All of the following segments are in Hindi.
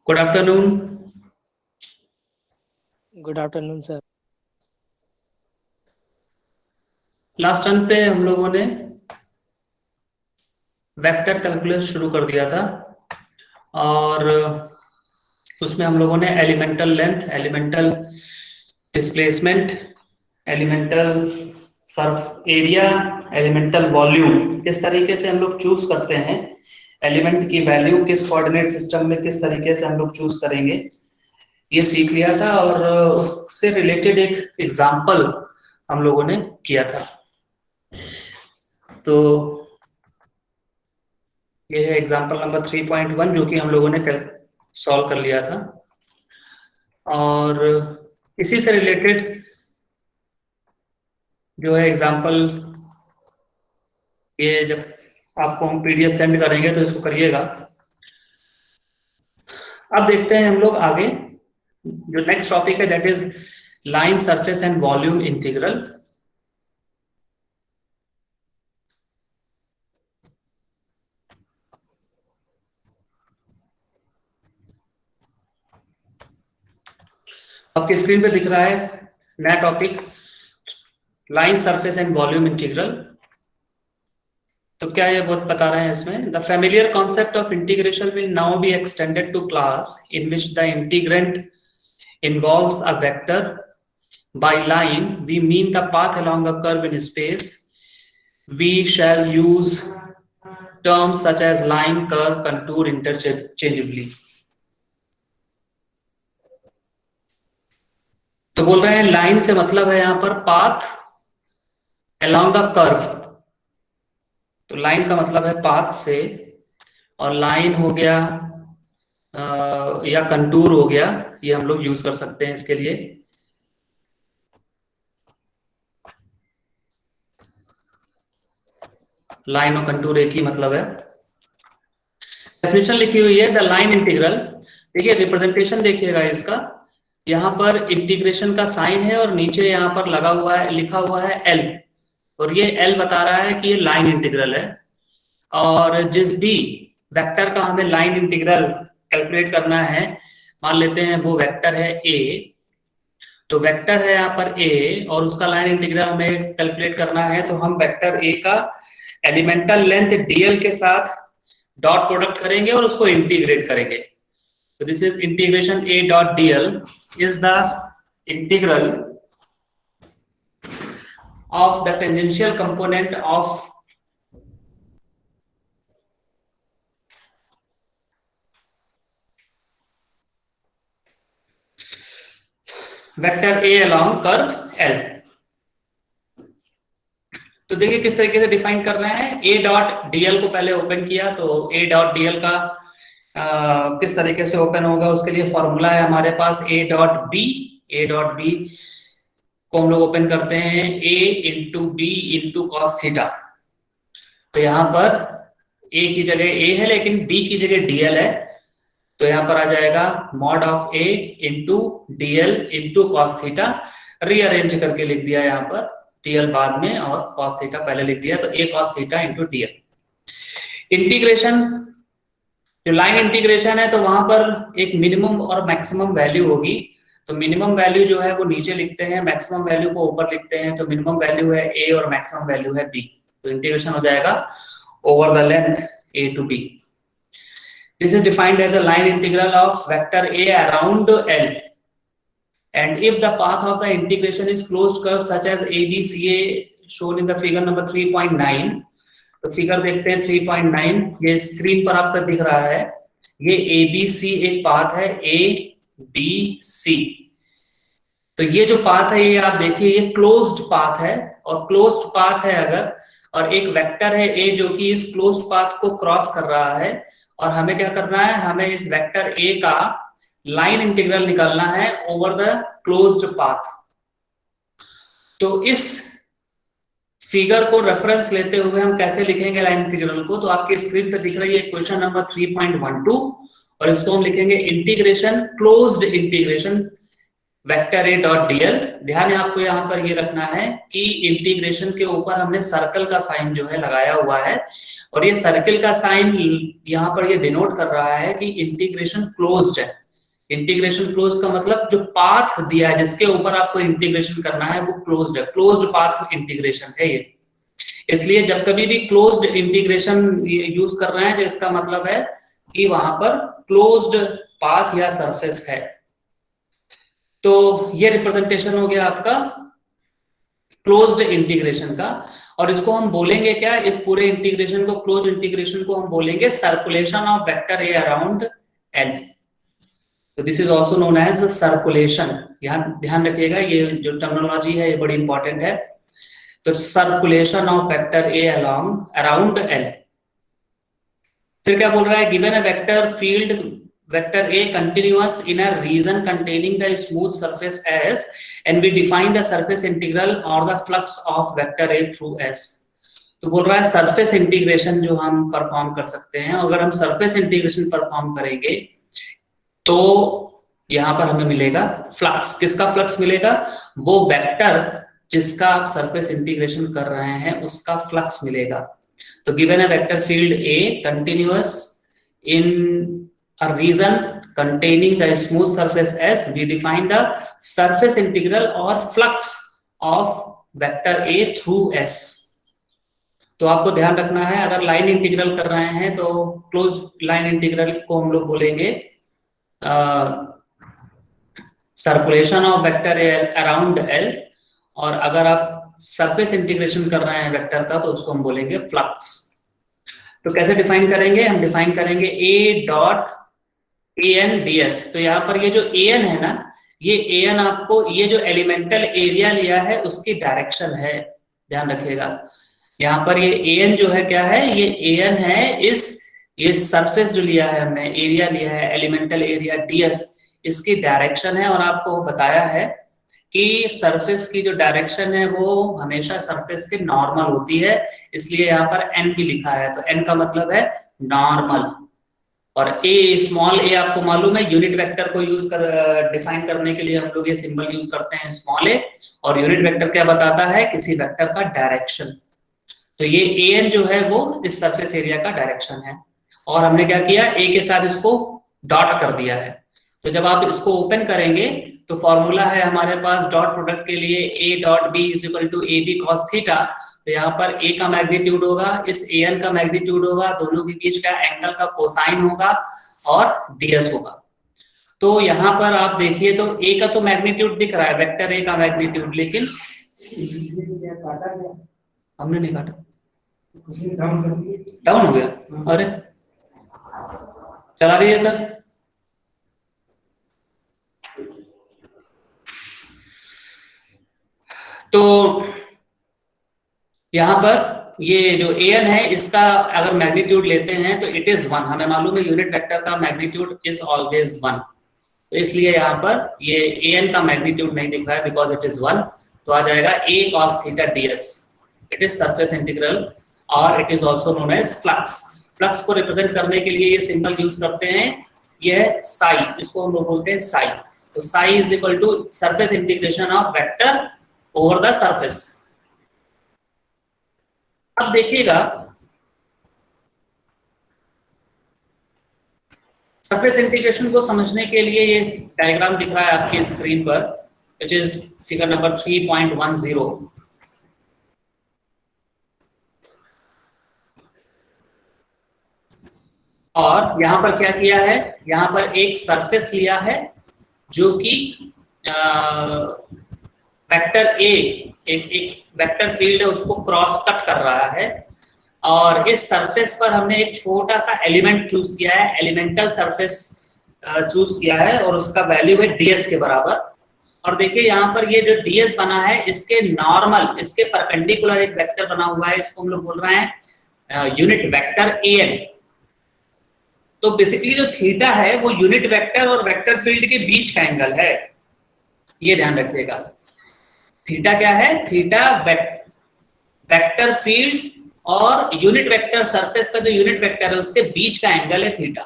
Good afternoon. Good afternoon sir. Last term पे हम लोगों ने वेक्टर कैलकुलस शुरू कर दिया था और उसमें हम लोगों ने elemental length, elemental displacement, elemental Surf area, elemental volume किस तरीके से हम लोग चूज करते हैं, एलिमेंट की वैल्यू किस कोऑर्डिनेट सिस्टम में किस तरीके से हम लोग चूज करेंगे, ये सीख लिया था। और उससे रिलेटेड एक एग्जाम्पल हम लोगों ने किया था। तो ये है एग्जाम्पल नंबर 3.1 जो कि हम लोगों ने सॉल्व कर लिया था। और इसी से रिलेटेड जो है एग्जाम्पल, ये जब आपको हम पीडीएफ सेंड करेंगे तो इसको करिएगा। अब देखते हैं हम लोग आगे, जो नेक्स्ट टॉपिक है that is line surface and volume integral. आपकी स्क्रीन पे दिख रहा है नया topic, line surface and volume integral. तो क्या ये बहुत बता रहे हैं इसमें, the familiar concept of integration will now be extended to class in which the integrand involves a vector. By line we mean the path along a curve in space. We shall use terms such as line, curve, contour interchangeably. तो बोल रहे हैं लाइन से मतलब है यहां पर पाथ along a curve। तो लाइन का मतलब है पाथ से, और लाइन हो गया या कंटूर हो गया, ये हम लोग यूज कर सकते हैं इसके लिए। लाइन और कंटूर एक ही मतलब है। डेफिनेशन लिखी हुई है द लाइन इंटीग्रल। देखिए रिप्रेजेंटेशन देखिएगा इसका, यहाँ पर इंटीग्रेशन का साइन है और नीचे यहाँ पर लगा हुआ है, लिखा हुआ है एल, और ये एल बता रहा है कि ये लाइन इंटीग्रल है। और जिस भी वेक्टर का हमें लाइन इंटीग्रल कैलकुलेट करना है, मान लेते हैं वो वेक्टर है ए। तो वेक्टर है यहाँ पर ए और उसका लाइन इंटीग्रल हमें कैलकुलेट करना है, तो हम वेक्टर ए का एलिमेंटल लेंथ डीएल के साथ डॉट प्रोडक्ट करेंगे और उसको इंटीग्रेट करेंगे। तो this is integration A dot DL is the integral of the tangential component of vector A along curve L। तो देखिए किस तरीके से डिफाइन कर रहे हैं, A डॉट डीएल को पहले ओपन किया, तो A डॉट डीएल का किस तरीके से ओपन होगा, उसके लिए फॉर्मूला है हमारे पास A dot B. A dot B को हम लोग ओपन करते हैं A into B into cos theta. तो यहाँ पर A की जगह A है लेकिन B की जगह डीएल है, तो यहाँ पर आ जाएगा mod of A into DL into cos theta. Rearrange करके लिख दिया यहाँ पर, डीएल बाद में और कॉस थीटा पहले लिख दिया, तो A cos theta into DL. Integration, जो लाइन इंटीग्रेशन है तो वहां पर एक मिनिमम और मैक्सिमम वैल्यू होगी। तो मिनिमम वैल्यू जो है वो नीचे लिखते हैं, मैक्सिमम वैल्यू को ऊपर लिखते हैं। तो मिनिमम वैल्यू है A और मैक्सिमम वैल्यू है B। तो इंटीग्रेशन हो जाएगा over the length A to B। This is defined as a line integral of vector A around L, and if the path of the integration is closed curve such as ABCA shown in the figure number 3.9। तो फिगर देखते हैं 3.9, ये स्क्रीन पर आपका दिख रहा है, ये ABC एक पाथ है ABC। तो ये जो पाथ है ये आप देखिए ये क्लोज्ड पाथ है, और क्लोज्ड पाथ है अगर, और एक वेक्टर है A जो कि इस क्लोज्ड पाथ को क्रॉस कर रहा है, और हमें क्या करना है, हमें इस वेक्टर A का लाइन इंटीग्रल निकालना है ओवर द क्लोज्ड पाथ। तो इस फिगर को रेफरेंस लेते हुए हम कैसे लिखेंगे लाइन इंटीग्रल को, तो आपकी स्क्रीन पे दिख रही है क्वेश्चन नंबर 3.12, और इसको हम लिखेंगे integration, closed integration vector A dot DL. ध्यान है आपको यहाँ पर ये रखना है कि इंटीग्रेशन के ऊपर हमने सर्कल का साइन जो है लगाया हुआ है, और ये सर्किल का साइन यहाँ पर ये डिनोट कर रहा है कि इंटीग्रेशन क्लोज्ड है। इंटीग्रेशन क्लोज का मतलब जो पाथ दिया है जिसके ऊपर आपको इंटीग्रेशन करना है वो क्लोज्ड है, क्लोज्ड पाथ इंटीग्रेशन है ये। इसलिए जब कभी भी क्लोज्ड इंटीग्रेशन यूज कर रहे हैं तो इसका मतलब है कि वहां पर क्लोज्ड पाथ या सरफेस है। तो ये रिप्रेजेंटेशन हो गया आपका क्लोज्ड इंटीग्रेशन का। और इसको हम बोलेंगे क्या, इस पूरे इंटीग्रेशन को, क्लोज इंटीग्रेशन को हम बोलेंगे circulation of vector A around L. तो this is also known as circulation. यहाँ ध्यान रखिएगा, ये जो टर्मिनोलॉजी है ये बड़ी इंपॉर्टेंट है। तो circulation of vector A around L. फिर क्या बोल रहा है, given a vector field vector A continuous in a region containing the smooth surface S and we define the surface integral और the flux of vector A through S. तो बोल रहा है सरफेस इंटीग्रेशन जो हम परफॉर्म कर सकते हैं, अगर हम सरफेस इंटीग्रेशन परफॉर्म करेंगे तो यहां पर हमें मिलेगा फ्लक्स। किसका फ्लक्स मिलेगा, वो वेक्टर जिसका सरफेस इंटीग्रेशन कर रहे हैं उसका फ्लक्स मिलेगा। तो given a vector field A continuous in a region containing the smooth surface S, we define the surface integral or flux of vector A through S। तो आपको ध्यान रखना है, अगर लाइन इंटीग्रल कर रहे हैं तो क्लोज लाइन इंटीग्रल को हम लोग बोलेंगे circulation of vector A around L, और अगर आप सरफेस इंटीग्रेशन कर रहे हैं वेक्टर का तो उसको हम बोलेंगे फ्लक्स। तो कैसे डिफाइन करेंगे, हम डिफाइन करेंगे A dot A N D S. तो यहाँ पर ये जो ए एन है ना, ये ए एन आपको ये जो एलिमेंटल एरिया लिया है उसकी डायरेक्शन है, ध्यान रखिएगा। यहाँ पर ये ए एन जो है क्या है, ये ए एन है ये सरफेस जो लिया है हमने, एरिया लिया है एलिमेंटल एरिया डी एस, इसकी डायरेक्शन है। और आपको बताया है कि सरफेस की जो डायरेक्शन है वो हमेशा सरफेस के नॉर्मल होती है, इसलिए यहाँ पर एन भी लिखा है। तो एन का मतलब है नॉर्मल। और ए स्मॉल ए आपको मालूम है, यूनिट वेक्टर को यूज कर डिफाइन करने के लिए हम लोग ये सिंबल यूज करते हैं स्मॉल ए। और यूनिट वेक्टर क्या बताता है, किसी वेक्टर का डायरेक्शन। तो ये ए एन जो है वो इस सरफेस एरिया का डायरेक्शन है। और हमने क्या किया, ए के साथ इसको डॉट कर दिया है। तो जब आप इसको ओपन करेंगे तो फॉर्मूला है हमारे पास डॉट प्रोडक्ट के लिए, A dot B is equal to A B cos theta. तो यहाँ पर ए का मैग्नीट्यूड होगा, इस ए एन का मैग्नीट्यूड होगा, दोनों के बीच का एंगल का कोसाइन होगा और डीएस होगा। तो यहाँ पर आप देखिए तो ए का तो मैग्नीट्यूड दिख रहा है, वेक्टर ए का मैग्नीट्यूड, लेकिन हमने नहीं काटा, डाउन हो गया। अरे चला रही है सर। तो यहाँ पर ये जो ए एन है इसका अगर मैग्नीट्यूड लेते हैं तो इट इज 1। हमें मालूम है यूनिट वेक्टर का मैग्नीट्यूड इज ऑलवेज 1, तो इसलिए यहाँ पर ये ए एन का मैग्नीट्यूड नहीं दिख रहा है बिकॉज इट इज 1। तो आ जाएगा A cos theta DS. It is surface integral और it is also known as flux. Flux को रिप्रेजेंट करने के लिए ये सिंबल यूज करते हैं, ये है साई, इसको हम लोग बोलते हैं साई। तो psi is equal to surface integration of vector over the surface. अब देखिएगा सरफेस इंटीग्रेशन को समझने के लिए ये डायग्राम दिख रहा है आपकी स्क्रीन पर, विच इज फिगर नंबर 3.10। और यहां पर क्या किया है, यहां पर एक सरफेस लिया है जो कि वेक्टर ए, एक वेक्टर फील्ड है उसको क्रॉस कट कर रहा है। और इस सरफेस पर हमने एक छोटा सा एलिमेंट चूज किया है, एलिमेंटल सरफेस चूज किया है और उसका वैल्यू है डीएस के बराबर। और देखिए यहाँ पर ये जो डीएस बना है इसके नॉर्मल, इसके परपेंडिकुलर एक वेक्टर बना हुआ है, इसको हम लोग बोल रहे हैं यूनिट वेक्टर ए एन। तो बेसिकली जो थीटा है वो यूनिट वेक्टर और वेक्टर फील्ड के बीच का एंगल है, ये ध्यान रखिएगा। थीटा क्या है, थीटा वेक्टर फील्ड और यूनिट वेक्टर सरफेस का जो यूनिट वेक्टर है उसके बीच का एंगल है थीटा।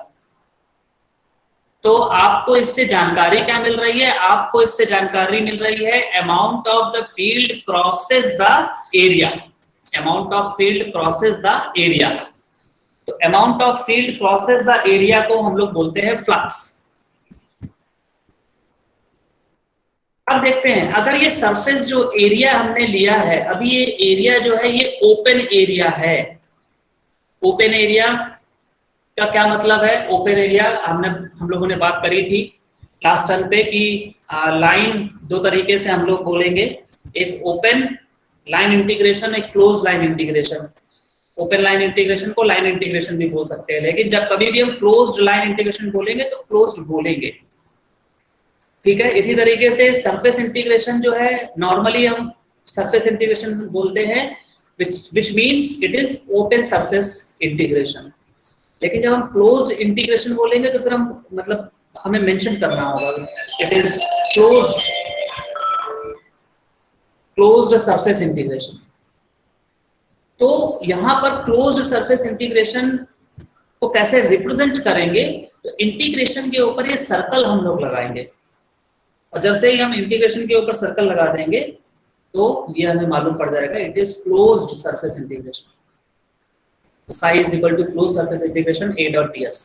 तो आपको इससे जानकारी क्या मिल रही है, आपको इससे जानकारी मिल रही है amount of the field crosses the area, amount of field crosses the area. तो amount of field crosses the area को हम लोग बोलते हैं फ्लक्स। अब देखते हैं, अगर ये सरफेस जो एरिया हमने लिया है, अभी ये एरिया जो है ये ओपन एरिया है। ओपन एरिया का क्या मतलब है? ओपन एरिया हम लोगों ने बात करी थी लास्ट टर्म पे कि लाइन दो तरीके से हम लोग बोलेंगे, एक ओपन लाइन इंटीग्रेशन, एक close line integration. Open line integration को लाइन इंटीग्रेशन भी बोल सकते हैं, लेकिन जब कभी भी हम क्लोज्ड लाइन इंटीग्रेशन बोलेंगे तो क्लोज्ड बोलेंगे, ठीक है। इसी तरीके से सरफेस इंटीग्रेशन जो है, नॉर्मली हम सरफेस इंटीग्रेशन बोलते हैं which means it is open surface integration। लेकिन जब हम क्लोज्ड इंटीग्रेशन बोलेंगे तो फिर हम मतलब हमें मेंशन करना होगा it is closed surface integration. तो यहां पर क्लोज्ड सरफेस इंटीग्रेशन को कैसे रिप्रेजेंट करेंगे? तो इंटीग्रेशन के ऊपर ये सर्कल हम लोग लगाएंगे, और जब से ही हम इंटीग्रेशन के ऊपर सर्कल लगा देंगे तो ये हमें मालूम पड़ जाएगा it is closed surface integration. Psi is equal to close surface integration A dot ds,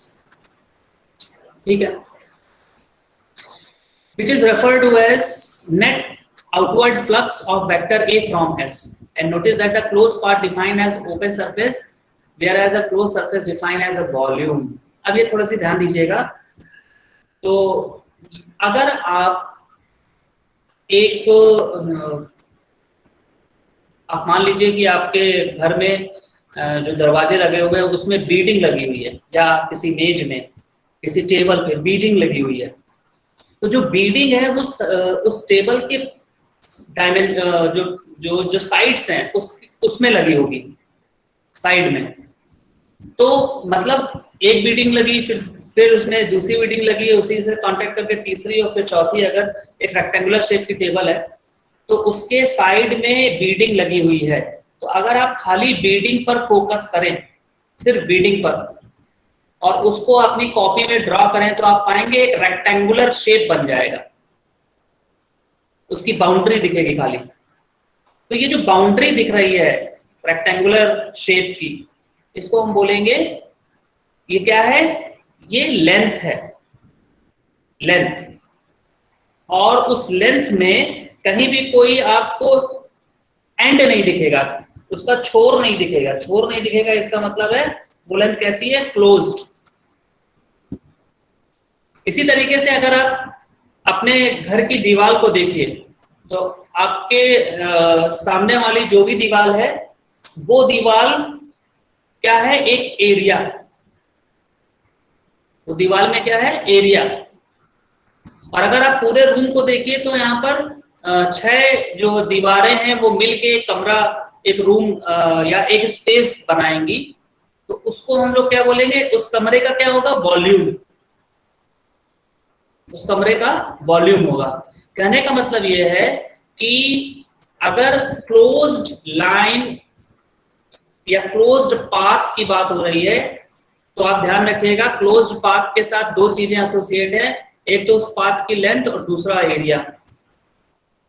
ठीक है, which is referred to as net outward flux of vector A from S, and notice that the closed part defined as open surface whereas a closed surface defined as a volume। अब ये थोड़ा सी ध्यान दीजिएगा। तो अगर आप आप मान लीजिए कि आपके घर में जो दरवाजे लगे हुए हैं उसमें बीडिंग लगी हुई है, या किसी मेज में किसी टेबल पे बीडिंग लगी हुई है, तो जो बीडिंग है वो उस टेबल के जो साइड्स हैं उसमें लगी होगी, साइड में। तो मतलब एक बीडिंग लगी, फिर उसमें दूसरी बीडिंग लगी, उसी से कांटेक्ट करके तीसरी और फिर चौथी। अगर एक रेक्टेंगुलर शेप की टेबल है तो उसके साइड में बीडिंग लगी हुई है। तो अगर आप खाली बीडिंग पर फोकस करें, सिर्फ बीडिंग पर, और उसको अपनी कॉपी में ड्रॉ करें, तो आप पाएंगे एक रेक्टेंगुलर शेप बन जाएगा, उसकी बाउंड्री दिखेगी खाली। तो ये जो बाउंड्री दिख रही है रेक्टेंगुलर शेप की, इसको हम बोलेंगे, ये क्या है? ये लेंथ है, लेंथ। और उस लेंथ में कहीं भी कोई आपको एंड नहीं दिखेगा, उसका छोर नहीं दिखेगा। छोर नहीं दिखेगा इसका मतलब है वो लेंथ कैसी है? क्लोज्ड। इसी तरीके से अगर आप अपने घर की दीवार को देखिए, तो आपके सामने वाली जो भी दीवार है वो दीवार क्या है? एक एरिया। वो दीवार में क्या है? एरिया। और अगर आप पूरे रूम को देखिए तो यहाँ पर 6 जो दीवारें हैं वो मिलके एक कमरा, एक रूम या एक स्पेस बनाएंगी। तो उसको हम लोग क्या बोलेंगे? उस कमरे का क्या होगा? वॉल्यूम। उस कमरे का वॉल्यूम होगा। कहने का मतलब ये है कि अगर क्लोज्ड लाइन या क्लोज्ड पाथ की बात हो रही है तो आप ध्यान रखिएगा, क्लोज्ड पाथ के साथ दो चीजें एसोसिएट है, एक तो उस पाथ की लेंथ और दूसरा एरिया।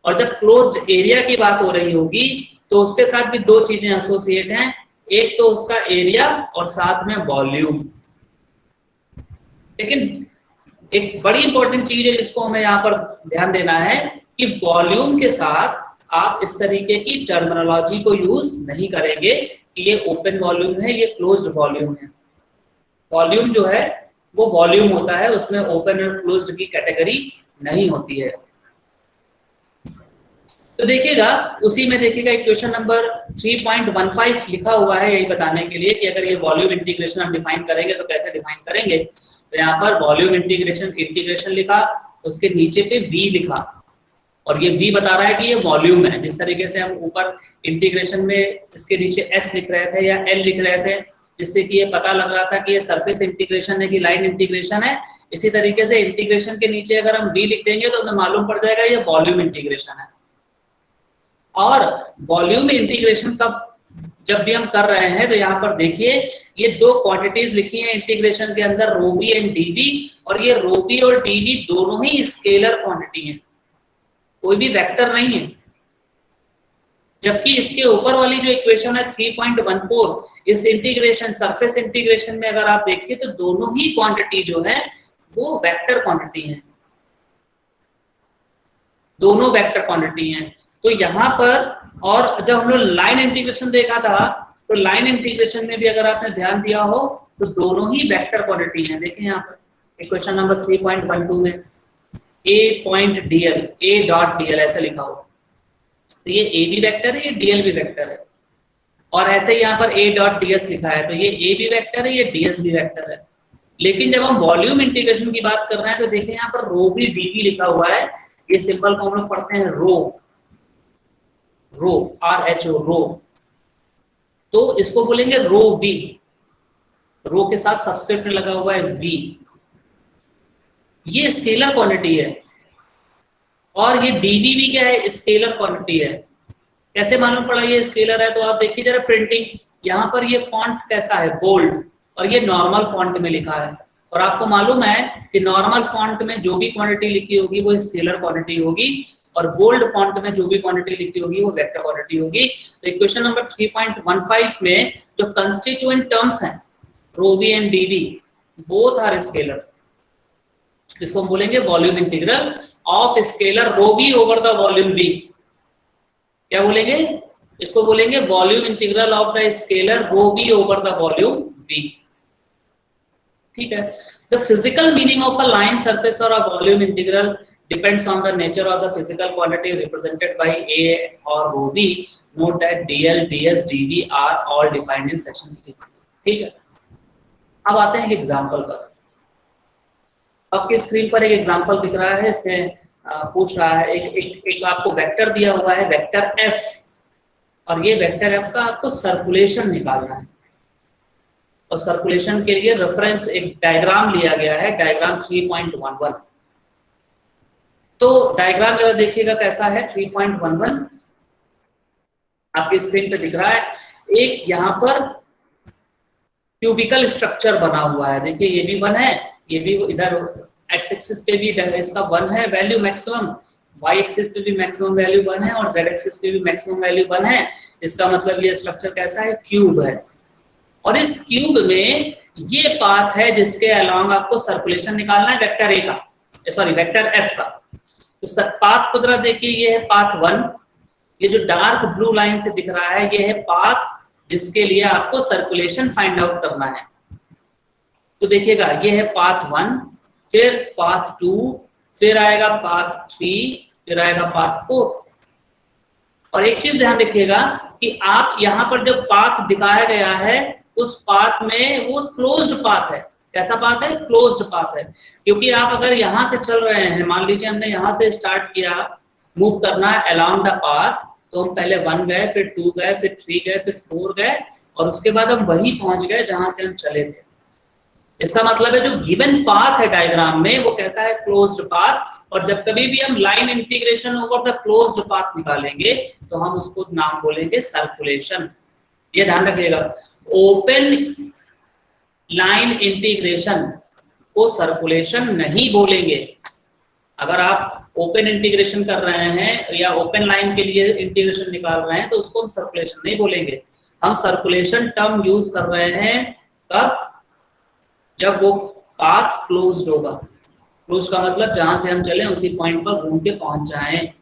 और जब क्लोज्ड एरिया की बात हो रही होगी तो उसके साथ भी दो चीजें एसोसिएट हैं, एक तो उसका एरिया और साथ में वॉल्यूम। लेकिन एक बड़ी इंपॉर्टेंट चीज है जिसको हमें यहाँ पर ध्यान देना है कि वॉल्यूम के साथ आप इस तरीके की टर्मिनोलॉजी को यूज नहीं करेंगे कि ये ओपन वॉल्यूम है, ये क्लोज्ड वॉल्यूम है। वॉल्यूम जो है वो वॉल्यूम होता है, उसमें ओपन और क्लोज्ड की कैटेगरी नहीं होती है। तो देखिएगा, उसी में देखिएगा इक्वेशन नंबर 3.15 लिखा हुआ है यही बताने के लिए कि अगर ये वॉल्यूम इंटीग्रेशन हम डिफाइन करेंगे तो कैसे डिफाइन करेंगे। तो यहाँ पर वॉल्यूम इंटीग्रेशन लिखा, उसके नीचे पे V लिखा, और ये V बता रहा है कि ये वॉल्यूम है। जिस तरीके से हम ऊपर इंटीग्रेशन में इसके नीचे S लिख रहे थे या L लिख रहे थे, जिससे कि ये पता लग रहा था कि ये सरफेस इंटीग्रेशन है कि लाइन इंटीग्रेशन है, इसी तरीके से इंटीग्रेशन के नीचे अगर हम V लिख देंगे तो हमें मालूम पड़ जाएगा ये वॉल्यूम इंटीग्रेशन है। और वॉल्यूम इंटीग्रेशन का जब भी हम कर रहे हैं तो यहाँ पर देखिए ये दो क्वांटिटीज लिखी हैं इंटीग्रेशन के अंदर, रो वी एंड डी वी, और ये रो वी और डी वी दोनों ही स्केलर क्वांटिटी हैं, कोई भी वेक्टर नहीं है। जबकि इसके ऊपर वाली जो इक्वेशन है 3.14, इस इंटीग्रेशन सरफेस इंटीग्रेशन में अगर आप देखिए तो दोनों ही क्वांटिटी जो है वो वेक्टर क्वांटिटी है, दोनों वेक्टर क्वांटिटी हैं। तो यहाँ पर, और जब हम लोग लाइन इंटीग्रेशन देखा था तो लाइन इंटीग्रेशन में भी अगर आपने ध्यान दिया हो तो दोनों ही वेक्टर क्वांटिटी हैं। देखें यहाँ पर इक्वेशन नंबर 3.12 में a point dl, a dot dl ऐसे लिखा हो, तो ये a भी वेक्टर है, ये dl भी वेक्टर है। और ऐसे ही यहाँ पर a डॉट ds लिखा है, तो ये a भी वेक्टर है, ये ds भी वेक्टर है। लेकिन जब हम वॉल्यूम इंटीग्रेशन की बात कर रहे हैं तो देखें यहाँ पर रो भी dv लिखा हुआ है, ये सिंपल को हम लोग पढ़ते हैं रो, रो RHO रो, तो इसको बोलेंगे रो v, रो के साथ सबस्क्रिप्ट लगा हुआ है v। ये स्केलर क्वांटिटी है और ये dv भी क्या है, स्केलर क्वांटिटी है। कैसे मालूम पड़ा ये स्केलर है? तो आप देखिए जरा प्रिंटिंग, यहाँ पर ये फॉन्ट कैसा है, बोल्ड, और ये नॉर्मल फॉन्ट में लिखा है। और आपको मालूम है कि नॉर्मल फॉन्ट में जो भी क्वांटिटी लिखी होगी वो स्केलर क्वांटिटी होगी, और बोल्ड फॉन्ट में जो भी क्वांटिटी लिखी होगी वो वेक्टर क्वांटिटी होगी। तो इक्वेशन नंबर 3.15 में जो कंस्टिट्यूएंट टर्म्स हैं rho V and DV, both are scalar. इसको हम बोलेंगे volume integral of scalar rho V over the volume V. क्या बोलेंगे? इसको बोलेंगे volume integral of the scalar rho V over the volume V. ठीक है। The physical meaning of a line surface और a volume integral depends on the nature of the physical quantity represented by A or rho v. Note that dl, ds, dv are all defined in section 3. ठीक है। अब आते हैं एग्जांपल पर। आपके स्क्रीन पर एक एग्जांपल दिख रहा है, इसमें पूछ रहा है एक आपको वेक्टर दिया हुआ है, वेक्टर f, और ये वेक्टर f का आपको सर्कुलेशन निकालना है। और सर्कुलेशन के लिए रेफरेंस एक डायग्राम लिया गया है, डायग्राम 3.11। तो डायग्राम जरा देखिएगा कैसा है। 3.11 आपकी स्क्रीन पे दिख रहा है। एक यहाँ पर क्यूबिकल स्ट्रक्चर बना हुआ है, देखिए ये भी 1 है, ये भी इधर एक्स एक्सिस पे भी इसका 1 है वैल्यू मैक्सिमम, वाई एक्सिस पे भी मैक्सिमम वैल्यू 1 है, और जेड एक्सिस पे भी मैक्सिमम वैल्यू 1 है। इसका मतलब ये स्ट्रक्चर कैसा है, क्यूब है। और इस क्यूब में ये पाथ है जिसके अलोंग आपको सर्कुलेशन निकालना है वेक्टर ए का, सॉरी वेक्टर एफ का। तो पाथ को जरा देखिए, ये है पाथ 1, ये जो डार्क ब्लू लाइन से दिख रहा है ये है पाथ जिसके लिए आपको सर्कुलेशन फाइंड आउट करना है। तो देखिएगा ये है पाथ 1, फिर पाथ 2, फिर आएगा पाथ 3, फिर आएगा पाथ 4। और एक चीज ध्यान रखिएगा कि आप यहाँ पर जब पाथ दिखाया गया है उस पाथ में वो क्लोज्ड पाथ है। कैसा पाथ है? क्लोज्ड पाथ है। क्योंकि आप अगर यहां से चल रहे हैं, मान लीजिए हमने यहां से स्टार्ट किया मूव करना है अलोंग द पाथ, तो हम पहले 1 गए, फिर 2 गए, फिर 3 गए, फिर 4 गए, और उसके बाद हम वहीं पहुंच गए जहां से हम चले थे। इसका मतलब है जो गिवन पाथ है डायग्राम में वो कैसा है, क्लोज्ड पाथ। और जब कभी भी हम line integration over the closed path निकालेंगे तो हम उसको नाम बोलेंगे सर्कुलेशन। ये ध्यान रखिएगा, ओपन लाइन इंटीग्रेशन को सर्कुलेशन नहीं बोलेंगे। अगर आप ओपन इंटीग्रेशन कर रहे हैं या ओपन लाइन के लिए इंटीग्रेशन निकाल रहे हैं तो उसको हम सर्कुलेशन नहीं बोलेंगे। हम सर्कुलेशन टर्म यूज कर रहे हैं कब? जब वो पाथ क्लोज्ड होगा। क्लोज का मतलब जहां से हम चले उसी पॉइंट पर घूम के पहुंच जाएं,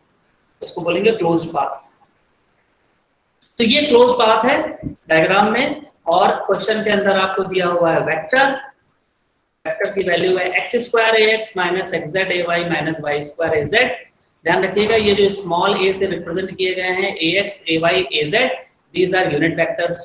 उसको बोलेंगे क्लोज्ड पाथ। तो ये क्लोज पाथ है डायग्राम में। और क्वेश्चन के अंदर आपको दिया हुआ है वेक्टर, वेक्टर की वैल्यू है x square ax minus xz ay minus y square az। ध्यान रखिएगा ये जो स्मॉल a से रिप्रेजेंट किए गए हैं ax ay az, these are unit vectors.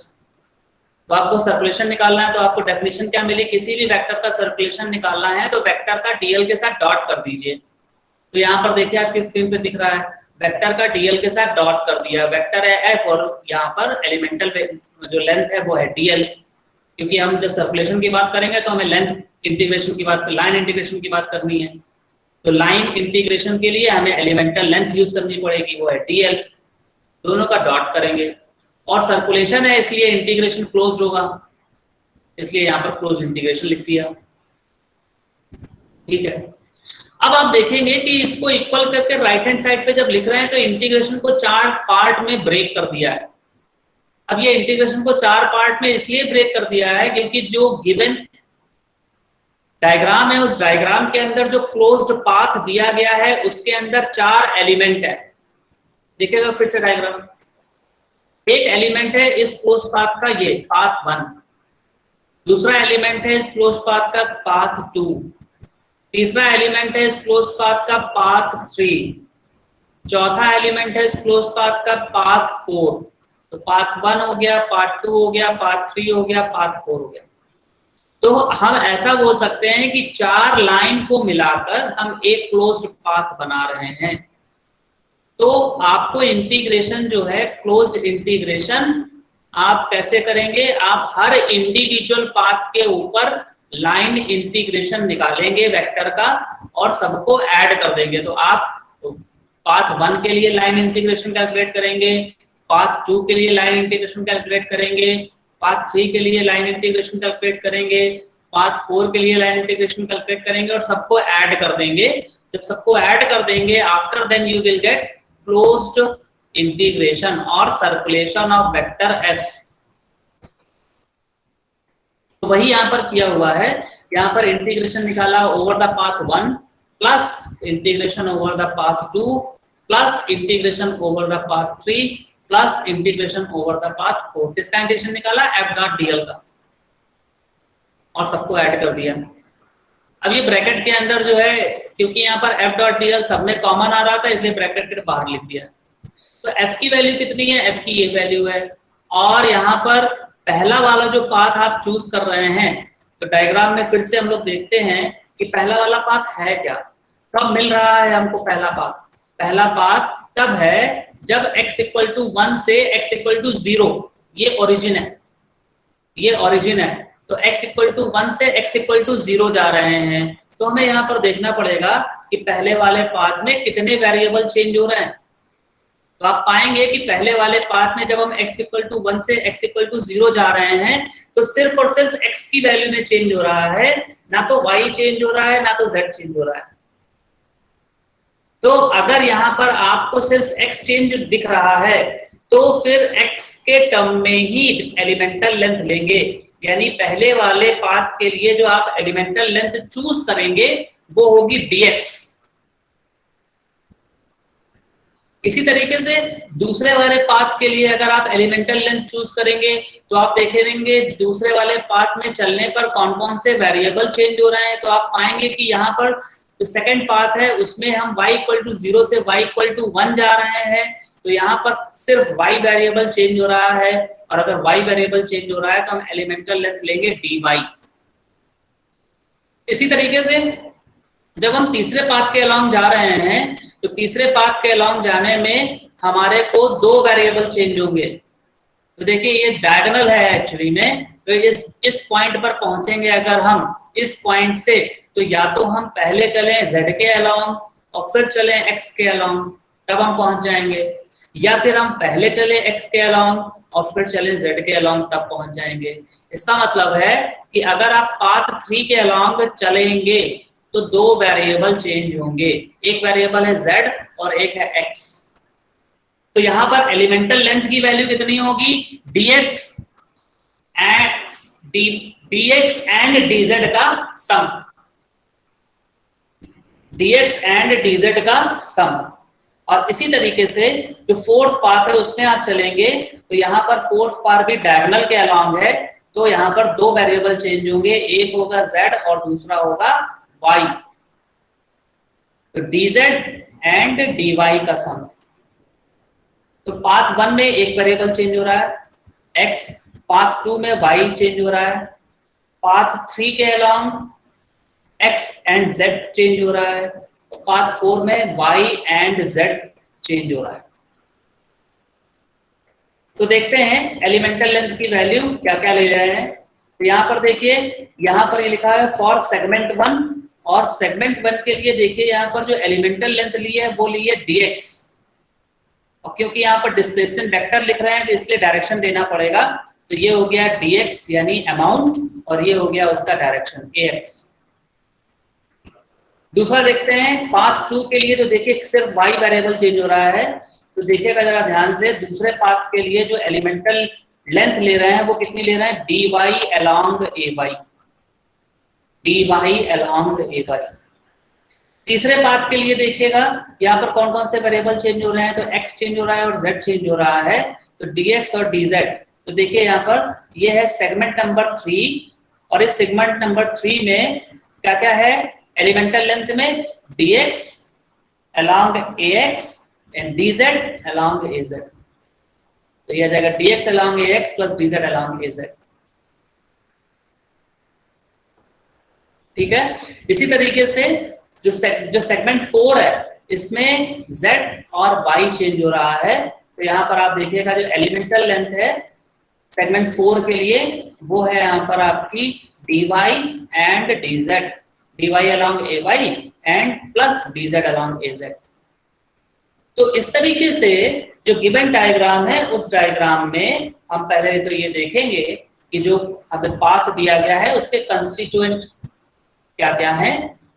तो आपको सर्कुलेशन निकालना है तो आपको डेफिनेशन क्या मिली, किसी भी वेक्टर का सर्कुलेशन निकालना है तो वेक्टर का डीएल के साथ डॉट कर दीजिए। तो यहाँ पर देखिए आपकी स्क्रीन पे दिख रहा है वेक्टर का डीएल के साथ डॉट कर दिया, वेक्टर है एफ और यहाँ पर एलिमेंटल जो लेंथ है वो है डीएल। क्योंकि हम जब सर्कुलेशन की बात करेंगे तो हमें लेंथ इंटीग्रेशन की बात, लाइन इंटीग्रेशन की बात करनी है। तो लाइन इंटीग्रेशन के लिए हमें एलिमेंटल लेंथ यूज करनी पड़ेगी, वो है डीएल। दोनों का डॉट करेंगे। और सर्कुलेशन है इसलिए इंटीग्रेशन क्लोज होगा, इसलिए यहाँ पर क्लोज इंटीग्रेशन लिख दिया। ठीक है। अब आप देखेंगे कि इसको इक्वल करके राइट हैंड साइड पे जब लिख रहे हैं तो इंटीग्रेशन को 4 पार्ट में ब्रेक कर दिया है। अब ये इंटीग्रेशन को 4 पार्ट में इसलिए ब्रेक कर दिया है क्योंकि जो गिवन डायग्राम है उस डायग्राम के अंदर जो क्लोज्ड पाथ दिया गया है उसके अंदर 4 एलिमेंट है। देखिएगा फिर से डायग्राम, एक एलिमेंट है इस क्लोज्ड पाथ का, ये पाथ 1, दूसरा एलिमेंट है इस क्लोज्ड पाथ का पाथ 2, तीसरा एलिमेंट है इस क्लोज्ड पाथ का पाथ 3, चौथा एलिमेंट है इस क्लोज्ड पाथ का पाथ 4। तो पाथ 1 हो गया, पाथ 2 हो गया, पाथ 3 हो गया, पाथ 4 हो गया। तो हम ऐसा बोल सकते हैं कि 4 लाइन को मिलाकर हम एक क्लोज्ड पाथ बना रहे हैं। तो आपको इंटीग्रेशन जो है, क्लोज्ड इंटीग्रेशन आप कैसे करेंगे, आप हर इंडिविजुअल पाथ के ऊपर लाइन इंटीग्रेशन निकालेंगे वेक्टर का और सबको ऐड कर देंगे। तो आप पाथ 1 के लिए लाइन इंटीग्रेशन कैलकुलेट करेंगे, पाथ 2 के लिए लाइन इंटीग्रेशन कैलकुलेट करेंगे, पाथ 3 के लिए लाइन इंटीग्रेशन कैलकुलेट करेंगे, पाथ 4 के लिए लाइन इंटीग्रेशन कैलकुलेट करेंगे और सबको ऐड कर देंगे। जब सबको ऐड कर देंगे, after then you will get closed integration और सर्कुलेशन ऑफ वेक्टर f। तो वही यहां पर किया हुआ है, यहां पर इंटीग्रेशन निकाला over the path 1 plus integration over the path 2 plus integration over the path 3 plus integration over the path 4। किसका इंटीग्रेशन निकाला, f डॉट dl का, और सबको ऐड कर दिया। अब ये ब्रैकेट के अंदर जो है, क्योंकि यहाँ पर f डॉट dl सब में कॉमन आ रहा था इसलिए ब्रैकेट के बाहर लिख दिया। तो f की वैल्यू कितनी है, f की ये वैल्यू है। और यहाँ पर पहला वाला जो पाथ आप चूज कर रहे हैं, तो डायग्राम में फिर से हम लोग देखते हैं कि पहला वाला पाथ है क्या, कब मिल रहा है हमको पहला पाथ। पहला पाथ तब है जब x इक्वल टू 1 से x इक्वल टू 0, ये ओरिजिन है, ये ओरिजिन है। तो x इक्वल टू 1 से x इक्वल टू 0 जा रहे हैं। तो हमें यहाँ पर देखना पड़ेगा कि पहले वाले पाथ में कितने वेरिएबल चेंज हो रहे हैं। तो आप पाएंगे कि पहले वाले पाथ में जब हम x इक्वल टू 1 से x इक्वल टू 0 जा रहे हैं तो सिर्फ और सिर्फ x की वैल्यू में चेंज हो रहा है, ना तो y चेंज हो रहा है ना तो z चेंज हो रहा है। तो अगर यहाँ पर आपको सिर्फ x चेंज दिख रहा है तो फिर x के टर्म में ही एलिमेंटल लेंथ लेंगे, यानी पहले वाले पाथ के लिए जो आप एलिमेंटल लेंथ चूज करेंगे वो होगी dx। इसी तरीके से दूसरे वाले पाथ के लिए अगर आप एलिमेंटल लेंथ चूज करेंगे तो आप देखेंगे दूसरे वाले पाथ में चलने पर कौन कौन से वेरिएबल चेंज हो रहे हैं। तो आप पाएंगे कि यहाँ पर जो सेकंड पाथ है उसमें हम y इक्वल टू 0 से y इक्वल टू 1 जा रहे हैं, तो यहाँ पर सिर्फ y वेरिएबल चेंज हो रहा है। और अगर y वेरिएबल चेंज हो रहा है तो हम एलिमेंटल लेंथ लेंगे dy। इसी तरीके से जब हम तीसरे पाथ के अलोंग जा रहे हैं तो तीसरे पाथ के अलोंग जाने में हमारे को 2 वेरिएबल चेंज होंगे। तो देखिए ये डायगोनल है एक्चुअली में, तो इस पॉइंट पर पहुंचेंगे अगर हम इस पॉइंट से, तो या तो हम पहले चलें z के अलोंग और फिर चलें x के अलोंग, तब हम पहुंच जाएंगे, या फिर हम पहले चले x के अलोंग और फिर चले z के अलोंग, तब पहुंच जाएंगे। इसका मतलब है कि अगर आप पाथ 3 के अलोंग चलेंगे तो 2 वेरिएबल चेंज होंगे, एक वेरिएबल है z और एक है x। तो यहां पर एलिमेंटल लेंथ की वैल्यू कितनी होगी, dx एंड dz का सम, dx एंड dz का सम। और इसी तरीके से जो फोर्थ पाथ है उसमें आप चलेंगे तो यहाँ पर फोर्थ पाथ भी डायगोनल के अलोंग है, तो यहाँ पर 2 वेरिएबल चेंज होंगे, एक होगा z और दूसरा होगा y। तो dz एंड dy का सम। तो पाथ 1 में एक वेरिएबल चेंज हो रहा है x, पाथ 2 में y चेंज हो रहा है, पाथ 3 के along x and z change हो रहा है, पाथ 4 में y एंड z चेंज हो रहा है। तो देखते हैं एलिमेंटल लेंथ की वैल्यू क्या क्या ले रहे हैं। तो यहाँ पर देखिए, यहाँ पर ये लिखा है फॉर सेगमेंट 1, और सेगमेंट 1 के लिए देखिए यहाँ पर जो एलिमेंटल लेंथ ली है वो ली है dx, और क्योंकि यहाँ पर डिस्प्लेसमेंट वेक्टर लिख रहे हैं तो इसलिए डायरेक्शन देना पड़ेगा। तो ये हो गया dx यानी अमाउंट, और ये हो गया उसका डायरेक्शन ax। दूसरा देखते हैं पाथ 2 के लिए, तो देखिए सिर्फ y वेरिएबल चेंज हो रहा है। तो देखिएगा जरा ध्यान से, दूसरे पाथ के लिए जो एलिमेंटल लेंथ ले रहे हैं वो कितनी ले रहे हैं, dy along ay, dy along ay। तीसरे पाथ के लिए देखिएगा यहाँ पर कौन कौन से वेरिएबल चेंज हो रहे हैं, तो x चेंज हो रहा है और z चेंज हो रहा है, तो dx और dz। तो देखिए यहाँ पर ये है सेगमेंट नंबर 3, और इस सेगमेंट नंबर 3 में क्या क्या है, एलिमेंटल लेंथ में dx along ax and dz along az। तो ये आ जाएगा dx along ax plus dz along az। ठीक है। इसी तरीके से जो सेगमेंट 4 है इसमें z और y चेंज हो रहा है। तो यहाँ पर आप देखिएगा जो एलिमेंटल लेंथ है सेगमेंट 4 के लिए वो है यहाँ पर आपकी dy and dz, dy along ay and plus dz along az। तो इस तरीके से जो गिवन डायग्राम है उस डायग्राम में हम पहले तो ये देखेंगे कि जो हमें पाथ दिया गया है उसके कंस्टिट्यूएंट क्या क्या है,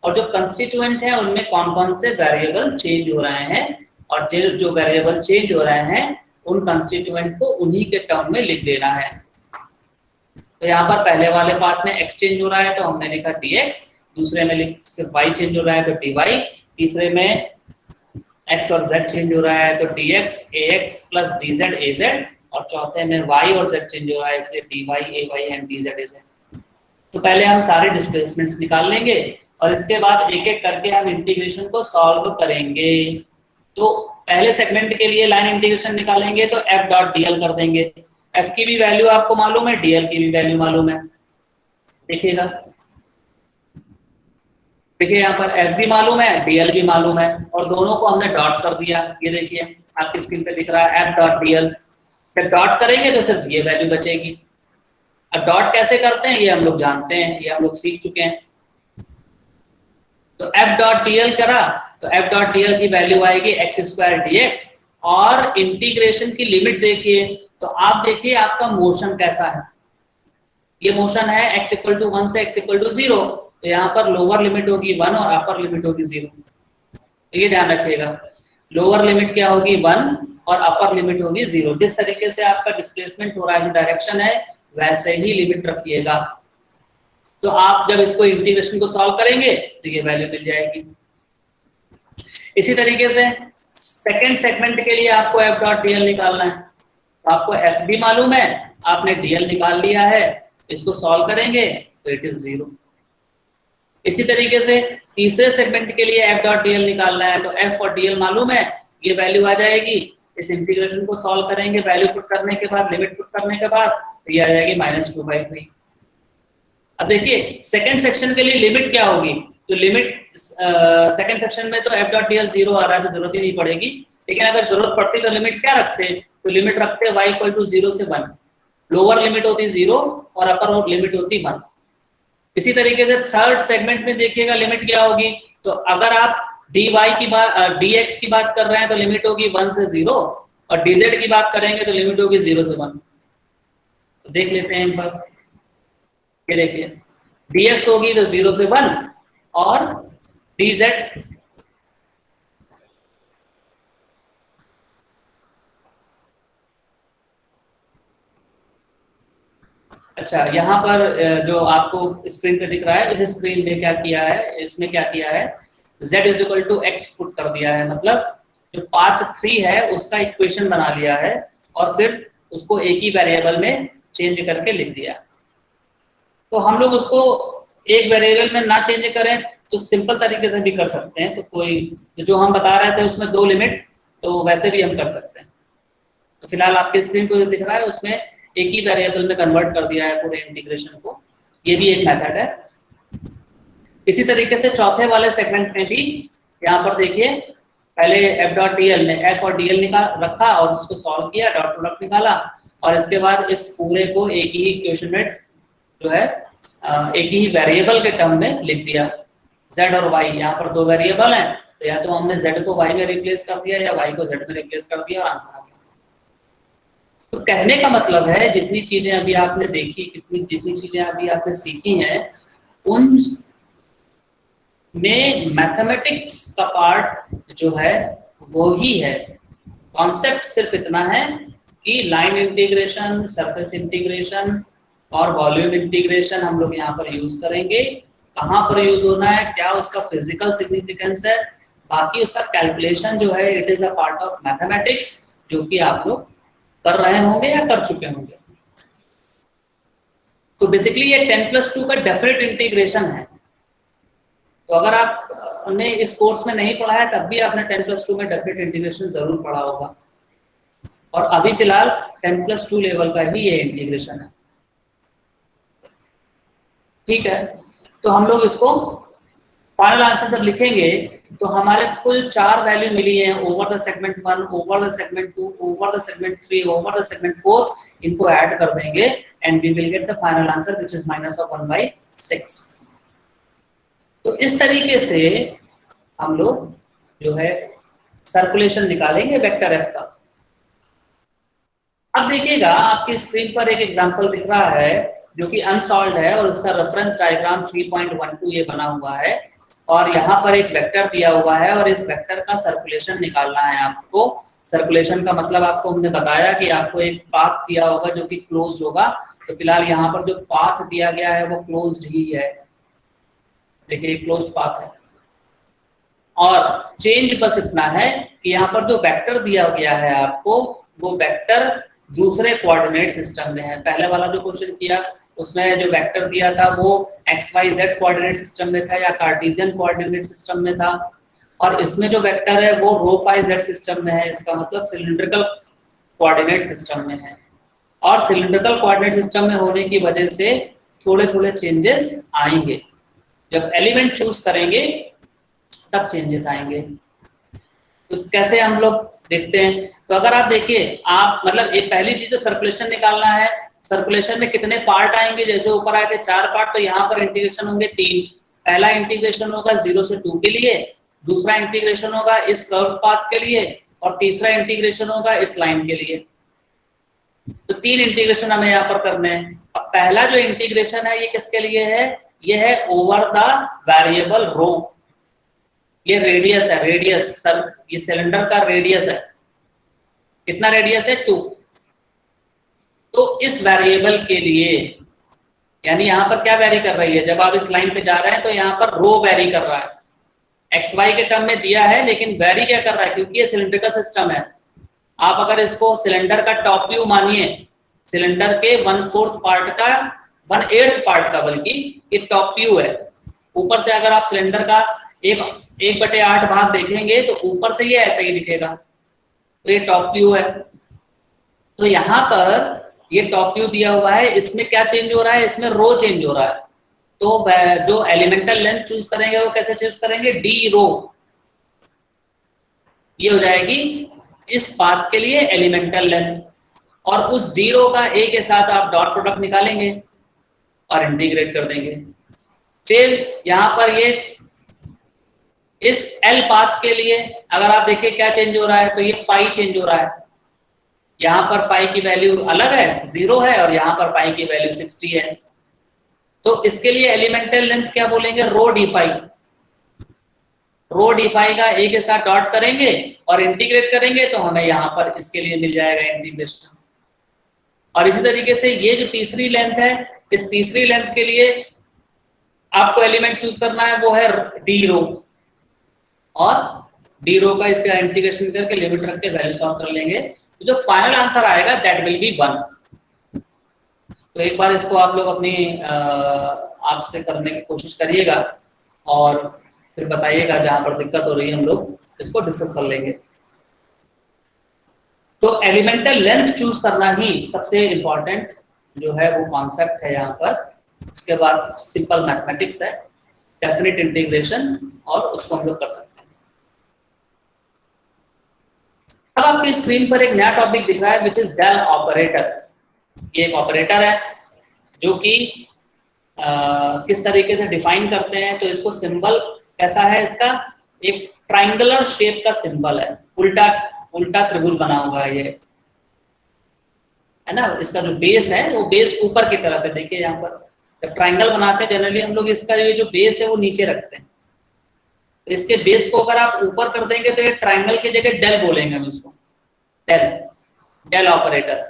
और जो कंस्टिट्यूएंट है उनमें कौन कौन से वेरिएबल चेंज हो रहे हैं, और जो वेरिएबल चेंज हो रहे हैं उन कंस्टिट्यूएंट को उन्हीं के टर्म में लिख देना है। तो यहाँ पर पहले वाले पाथ में x चेंज हो रहा है तो हमने लिखा dx, दूसरे में सिर्फ y चेंज हो रहा है तो dy, तीसरे में x और z चेंज हो रहा है तो dx ax plus dz az, और चौथे में y और z चेंज हो रहा है इसलिए dy ay and dz az। तो पहले हम सारे डिस्प्लेसमेंट्स निकाल लेंगे और इसके बाद एक एक करके हम इंटीग्रेशन को सॉल्व करेंगे। तो पहले सेगमेंट के लिए लाइन इंटीग्रेशन निकालेंगे तो f डॉट dl कर देंगे। f की भी वैल्यू आपको मालूम है, dl की भी वैल्यू मालूम है। देखिएगा, देखिए यहाँ पर f भी मालूम है, dl भी मालूम है, और दोनों को हमने डॉट कर दिया। ये देखिए आपकी स्क्रीन पे दिख रहा है f डॉट dl। जब डॉट करेंगे तो सिर्फ ये वैल्यू बचेगी। अब डॉट कैसे करते हैं ये हम लोग जानते हैं, ये हम लोग सीख चुके हैं। तो f डॉट dl करा तो f डॉट dl की वैल्यू आएगी x स्क्वायर dx, और इंटीग्रेशन की लिमिट देखिए तो आप देखिए आपका मोशन कैसा है। ये मोशन है x इक्वल टू 1 से x इक्वल टू 0, तो यहाँ पर लोअर लिमिट होगी 1 और अपर लिमिट होगी 0। ये ध्यान रखिएगा, लोअर लिमिट क्या होगी 1 और अपर लिमिट होगी 0। जिस तरीके से आपका डिस्प्लेसमेंट हो रहा है, जो डायरेक्शन है वैसे ही लिमिट रखिएगा। तो आप जब इसको इंटीग्रेशन को सॉल्व करेंगे तो ये वैल्यू मिल जाएगी। इसी तरीके से सेकंड सेगमेंट के लिए आपको f डॉट dl निकालना है। तो आपको f भी मालूम है, आपने dl निकाल लिया है, इसको सॉल्व करेंगे तो इट इज 0। इसी तरीके से तीसरे सेगमेंट के लिए f डॉट dl निकालना है, तो f और dl मालूम है, ये वैल्यू आ जाएगी। इस इंटीग्रेशन को सॉल्व करेंगे, वैल्यू पुट करने के बाद, लिमिट पुट करने के बाद ये आ जाएगी -2/3। अब देखिए सेकंड सेक्शन के लिए लिमिट क्या होगी, तो लिमिट सेकंड सेक्शन में तो f डॉट dl 0 आ रहा है तो जरूरत ही नहीं पड़ेगी, लेकिन अगर जरूरत पड़ती तो लिमिट क्या रखते, तो लिमिट रखते y इक्वल टू 0 से 1। लोअर लिमिट होती 0 और अपर लिमिट होती 1। इसी तरीके से थर्ड सेगमेंट में देखिएगा लिमिट क्या होगी, तो अगर आप dy की बात dx की बात कर रहे हैं तो लिमिट होगी 1 से 0, और dz की बात करेंगे तो लिमिट होगी 0 से 1। तो देख लेते हैं एक बार, ये देखिए dx होगी तो 0 से 1 और dz अच्छा, यहाँ पर जो आपको स्क्रीन पे दिख रहा है, इस स्क्रीन में क्या किया है, इसमें क्या किया है, z is equal to x put कर दिया है। मतलब जो पाथ 3 है उसका इक्वेशन बना लिया है और फिर उसको एक ही वेरिएबल में चेंज करके लिख दिया। तो हम लोग उसको एक वेरिएबल में ना चेंज करें तो सिंपल तरीके से भी कर सकते हैं। तो कोई जो हम बता रहे थे उसमें 2 लिमिट, तो वैसे भी हम कर सकते हैं। तो फिलहाल आपके स्क्रीन को जो दिख रहा है उसमें एक ही वेरिएबल में कन्वर्ट कर दिया है पूरे इंटीग्रेशन को। ये भी एक मेथड है। इसी तरीके से चौथे वाले सेगमेंट में भी यहाँ पर देखिए, पहले f डॉट dl ने f और dl निकाल रखा और उसको सॉल्व किया, डॉट प्रोडक्ट निकाला, और इसके बाद इस पूरे को एक ही इक्वेशन में जो है एक ही वेरिएबल के टर्म में लिख दिया। z और y, यहाँ पर 2 वेरिएबल हैं, तो या तो हमने z को y में रिप्लेस कर दिया या y को z में रिप्लेस कर दिया और आंसर आ गया। तो कहने का मतलब है जितनी चीजें अभी आपने देखी, जितनी चीजें अभी आपने सीखी हैं, उन में मैथमेटिक्स का पार्ट जो है वो ही है। कॉन्सेप्ट सिर्फ इतना है कि लाइन इंटीग्रेशन, सरफेस इंटीग्रेशन और वॉल्यूम इंटीग्रेशन हम लोग यहाँ पर यूज करेंगे। कहाँ पर यूज होना है, क्या उसका फिजिकल सिग्निफिकेंस है, बाकी उसका कैलकुलेशन जो है it is a part of mathematics, जो कि आप लोग कर रहे होंगे या कर चुके होंगे। तो बेसिकली ये 10+2 का डेफिनेट इंटीग्रेशन है। तो अगर आपने इस कोर्स में नहीं पढ़ा है तब भी आपने 10+2 में डेफिनेट इंटीग्रेशन जरूर पढ़ा होगा, और अभी फिलहाल 10+2 लेवल का ही ये इंटीग्रेशन है। ठीक है, तो हम लोग इसको फाइनल आंसर जब लिखेंगे तो हमारे कुल 4 वैल्यू मिली है, over the segment 1, over the segment 2, over the segment 3, over the segment 4। इनको ऐड कर देंगे and we will get the final answer which is -1/6। तो इस तरीके से हम लोग जो है सर्कुलेशन निकालेंगे वेक्टर एफ का। अब देखिएगा आपकी स्क्रीन पर एक एग्जांपल दिख रहा है जो कि अनसॉल्व्ड है, और उसका रेफरेंस डायग्राम 3.12 ये बना हुआ है, और यहाँ पर एक वेक्टर दिया हुआ है और इस वेक्टर का सर्कुलेशन निकालना है आपको। सर्कुलेशन का मतलब आपको हमने बताया कि आपको एक पाथ दिया होगा जो कि क्लोज होगा। तो फिलहाल यहाँ पर जो पाथ दिया गया है वो क्लोज्ड ही है, देखिए क्लोज पाथ है। और चेंज बस इतना है कि यहाँ पर जो वेक्टर दिया गया है आपको, वो वेक्टर दूसरे कोऑर्डिनेट सिस्टम में है। पहले वाला जो क्वेश्चन किया उसमें जो वेक्टर दिया था वो XYZ कोऑर्डिनेट सिस्टम में था या कार्टेशियन कोऑर्डिनेट सिस्टम में था, और इसमें जो वेक्टर है वो ρ(φ)z सिस्टम में है। इसका मतलब सिलिंड्रिकल कोऑर्डिनेट सिस्टम में है, और सिलिंड्रिकल कोऑर्डिनेट सिस्टम में होने की वजह से थोड़े थोड़े चेंजेस आएंगे। जब एलिमेंट चूज करेंगे तब चेंजेस आएंगे। तो कैसे हम लोग देखते हैं, तो अगर आप देखिए, आप मतलब एक पहली चीज तो सर्कुलेशन निकालना है। सर्कुलेशन में कितने पार्ट आएंगे, जैसे ऊपर आए थे 4 पार्ट, तो यहाँ पर इंटीग्रेशन होंगे 3। पहला इंटीग्रेशन होगा 0 से 2 के लिए, दूसरा इंटीग्रेशन होगा इस कर्व पाथ के लिए, और तीसरा इंटीग्रेशन होगा इस लाइन के लिए। तो 3 इंटीग्रेशन हमें यहाँ पर करने हैं। अब पहला जो इंटीग्रेशन है ये किसके लिए है, ये है ओवर द वेरिएबल रो। ये रेडियस है, रेडियस सर, ये सिलेंडर का रेडियस है। कितना रेडियस है, 2। तो इस वेरिएबल के लिए, यानी यहाँ पर क्या वेरी कर रही है, जब आप इस लाइन पे जा रहे हैं तो यहाँ पर रो वेरी कर रहा है। XY के टर्म में दिया है लेकिन वेरी क्या कर रहा है, क्योंकि ये सिलेंड्रिकल सिस्टम है। आप अगर इसको सिलेंडर का टॉप व्यू मानिए, सिलेंडर के 1/4 पार्ट का, 1/8 पार्ट का बल्कि ये टॉप व्यू है। ऊपर से अगर आप सिलेंडर का 1/8 भाग देखेंगे तो ऊपर से ये ऐसा ही दिखेगा, तो ये टॉप व्यू है। तो यहाँ पर ये टॉप व्यू दिया हुआ है, इसमें क्या चेंज हो रहा है, इसमें रो चेंज हो रहा है। तो जो एलिमेंटल लेंथ चूज करेंगे वो कैसे चूज करेंगे, डी रो। ये हो जाएगी इस पाथ के लिए एलिमेंटल लेंथ, और उस डी रो का ए के साथ आप डॉट प्रोडक्ट निकालेंगे और इंटीग्रेट कर देंगे। फिर यहाँ पर ये इस एल पाथ के लिए अगर आप देखिए क्या चेंज हो रहा है, तो ये फाई चेंज हो रहा है। यहाँ पर फाई की वैल्यू अलग है, 0 है, और यहाँ पर फाई की वैल्यू 60 है। तो इसके लिए एलिमेंटल लेंथ क्या बोलेंगे, rho D phi. Rho D phi का ए के साथ डॉट करेंगे और इंटीग्रेट करेंगे तो हमें यहाँ पर इसके लिए मिल जाएगा इंटीग्रेशन। और इसी तरीके से ये जो तीसरी लेंथ है, इस तीसरी लेंथ के लिए आपको एलिमेंट चूज करना है, वो है डी रो, और डी रो का इसका इंटीग्रेशन करके लिमिट रख के वैल्यू सॉल्व कर लेंगे, तो जो फाइनल आंसर आएगा दैट विल बी 1। तो एक बार इसको आप लोग अपनी आपसे करने की कोशिश करिएगा और फिर बताइएगा, जहां पर दिक्कत हो रही है हम लोग इसको डिस्कस कर लेंगे। तो एलिमेंटल लेंथ चूज करना ही सबसे इंपॉर्टेंट जो है वो कॉन्सेप्ट है यहाँ पर। उसके बाद सिंपल मैथमेटिक्स है, डेफिनेट इंटीग्रेशन, और उसको हम लोग कर सकते हैं। अब आपकी स्क्रीन पर एक नया टॉपिक दिख रहा है विच इज डेल ऑपरेटर। ये एक ऑपरेटर है जो कि किस तरीके से डिफाइन करते हैं, तो इसको सिंबल कैसा है, इसका एक ट्राइंगुलर शेप का सिंबल है, उल्टा उल्टा त्रिभुज बना हुआ है ये, है ना। इसका जो बेस है वो बेस ऊपर की तरफ है। देखिए यहाँ पर जब ट्राइंगल बनाते हैं जनरली हम लोग इसका ये जो बेस है वो नीचे रखते हैं, तो इसके बेस को अगर आप ऊपर कर देंगे तो ये ट्राइंगल की जगह डेल बोलेंगे हम इसको, डेल, डेल ऑपरेटर।